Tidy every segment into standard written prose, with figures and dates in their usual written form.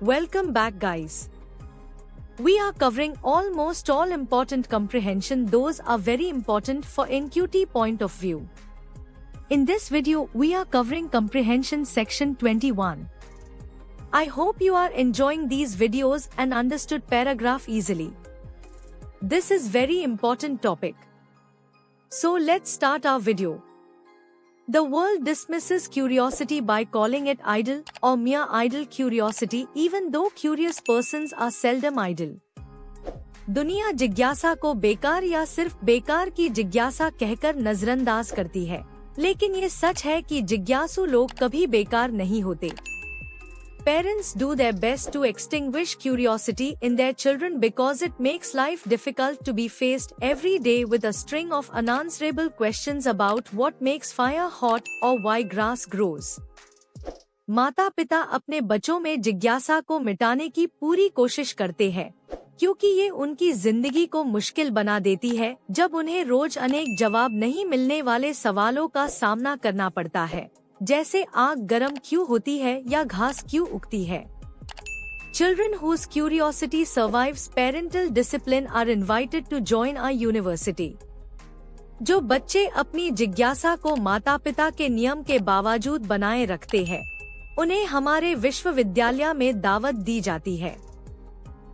Welcome back, guys. We are covering almost all important comprehension. Those are very important for NQT point of view. In this video, we are covering comprehension section 21. I hope you are enjoying these videos and understood paragraph easily. This is very important topic. So let's start our video. The world dismisses curiosity by calling it idle or mere idle curiosity, even though curious persons are seldom idle. दुनिया जिज्ञासा को बेकार या सिर्फ बेकार की जिज्ञासा कहकर नजरअंदाज करती है, लेकिन ये सच है कि जिज्ञासु लोग कभी बेकार नहीं होते. Parents do their best to extinguish curiosity in their children because it makes life difficult to be faced every day with a string of unanswerable questions about what makes fire hot or why grass grows. माता पिता अपने बच्चों में जिज्ञासा को मिटाने की पूरी कोशिश करते हैं, क्योंकि ये उनकी जिंदगी को मुश्किल बना देती है जब उन्हें रोज अनेक जवाब नहीं मिलने वाले सवालों का सामना करना पड़ता है, जैसे आग गर्म क्यों होती है या घास क्यों उगती है. Children whose curiosity survives parental discipline are invited to join our university. जो बच्चे अपनी जिज्ञासा को माता पिता के नियम के बावजूद बनाए रखते हैं, उन्हें हमारे विश्वविद्यालय में दावत दी जाती है.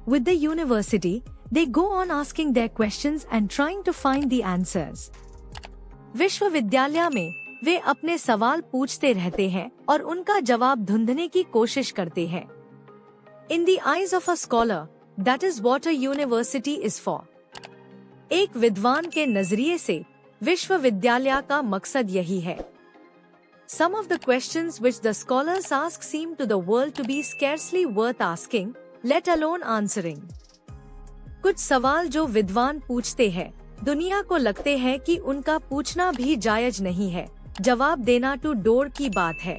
With the university, they go on asking their questions and trying to find the answers. विश्वविद्यालय में वे अपने सवाल पूछते रहते हैं और उनका जवाब ढूंढने की कोशिश करते हैं. In the eyes of a scholar, that is what a university is for. एक विद्वान के नजरिए से विश्वविद्यालय का मकसद यही है. Some of the questions which the scholars ask seem to the world to be scarcely worth asking, let alone answering. कुछ सवाल जो विद्वान पूछते हैं, दुनिया को लगते हैं कि उनका पूछना भी जायज नहीं है, जवाब देना तो डोर की बात है.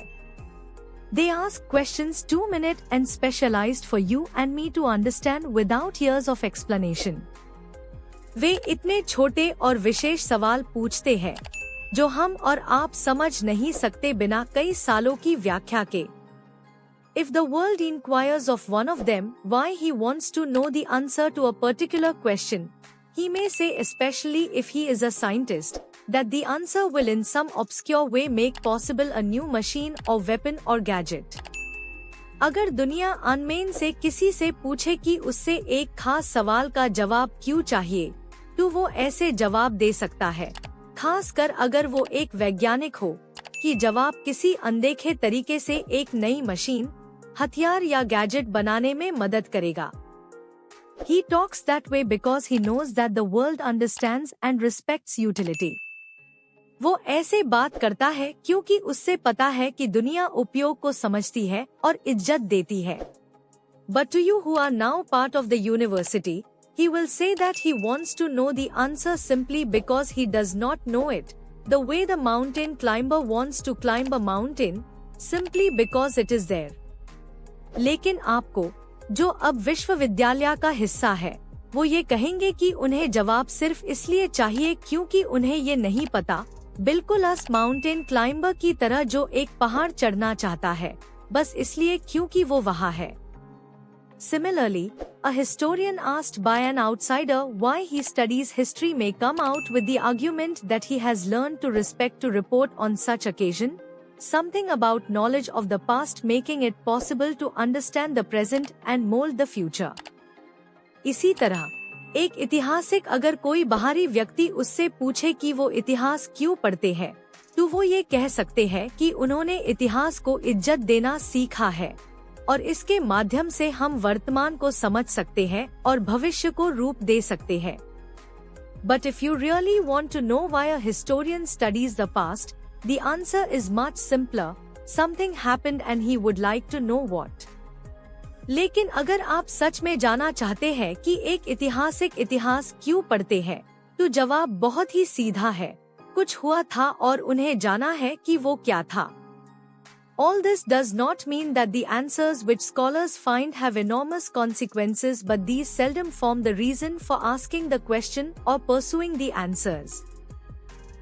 They ask questions 2 minute and specialized for you and me to understand without years of explanation. वे इतने छोटे और विशेष सवाल पूछते हैं जो हम और आप समझ नहीं सकते बिना कई सालों की व्याख्या के. If the world inquires of one of them why he wants to know the answer to a particular question, he may say, especially if he is a scientist, that the answer will in some obscure way make possible a new machine or weapon or gadget. अगर दुनिया unmanned से किसी से पूछे कि उससे एक खास सवाल का जवाब क्यों चाहिए, तो वो ऐसे जवाब दे सकता है, खासकर अगर वो एक वैज्ञानिक हो, कि जवाब किसी अनदेखे तरीके से एक नई मशीन, हथियार या गैजेट बनाने में मदद करेगा. He talks that way because he knows that the world understands and respects utility. वो ऐसे बात करता है क्योंकि उससे पता है कि दुनिया उपयोग को समझती है और इज्जत देती है. But to you who are now part of the university, he will say that he wants to know the answer simply because he does not know it, the way the mountain climber wants to climb a mountain, simply because it is there. लेकिन आपको, जो अब विश्वविद्यालय का हिस्सा है, वो ये कहेंगे कि उन्हें जवाब सिर्फ इसलिए चाहिए क्योंकि उन्हें ये नहीं पता, बिल्कुल अस माउंटेन क्लाइंबर की तरह जो एक पहाड़ चढ़ना चाहता है, बस इसलिए क्योंकि वो वहाँ है. Similarly, a historian asked by an outsider why he studies history may come out with the argument that he has learned to respect to report on such occasion, something about knowledge of the past making it possible to understand the present and mold the future. इसी तरह एक इतिहासिक अगर कोई बाहरी व्यक्ति उससे पूछे कि वो इतिहास क्यों पढ़ते हैं, तो वो ये कह सकते हैं कि उन्होंने इतिहास को इज्जत देना सीखा है और इसके माध्यम से हम वर्तमान को समझ सकते हैं और भविष्य को रूप दे सकते हैं. But if you really want to know why a historian studies the past, the answer is much simpler. Something happened and he would like to know what. लेकिन अगर आप सच में जाना चाहते हैं कि एक ऐतिहासिक इतिहास क्यों पढ़ते हैं, तो जवाब बहुत ही सीधा है, कुछ हुआ था और उन्हें जाना है कि वो क्या था. All this does not mean that the answers which scholars find have enormous consequences, but these seldom form the reason for asking the question or pursuing the answers.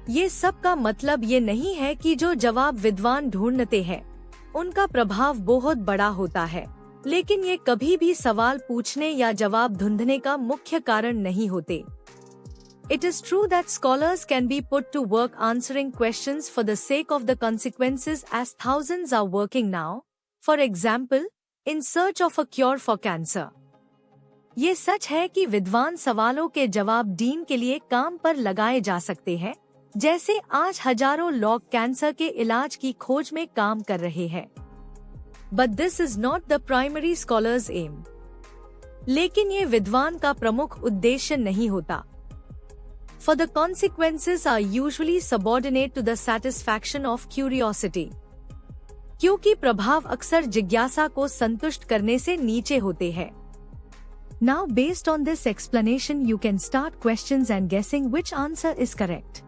ये सब का मतलब ये नहीं है कि जो जवाब विद्वान ढूंढते हैं, उनका प्रभाव बहुत बड़ा होता है, लेकिन ये कभी भी सवाल पूछने या जवाब ढूंढने का मुख्य कारण नहीं होते। It is true that scholars can be put to work answering questions for the sake of the consequences as thousands are working now, for example, in search of a cure for cancer. ये सच है कि विद्वान सवालों के जवाब ढूंढने के लिए काम पर लगाए जा सकते हैं, जैसे आज हजारों लोग कैंसर के इलाज की खोज में काम कर रहे हैं। But this is not the primary scholar's aim. लेकिन ये विद्वान का प्रमुख उद्देश्य नहीं होता। For the consequences are usually subordinate to the satisfaction of curiosity. क्योंकि प्रभाव अक्सर जिज्ञासा को संतुष्ट करने से नीचे होते हैं। Now based on this explanation you can start questions and guessing which answer is correct.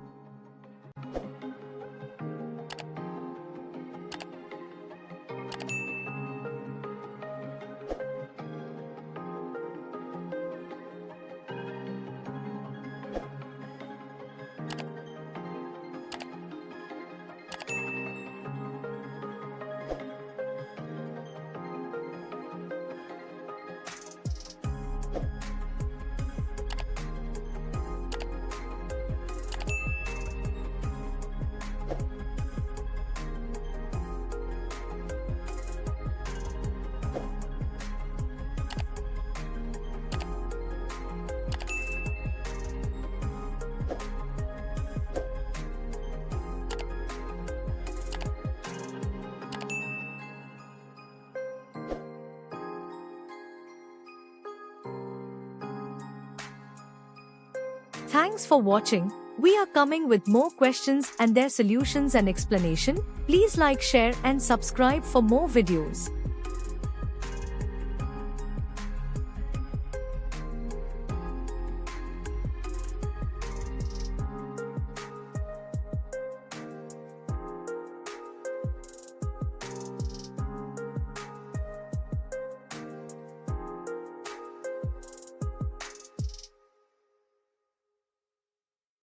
Thanks for watching. We are coming with more questions and their solutions and explanation. Please like, share and subscribe for more videos.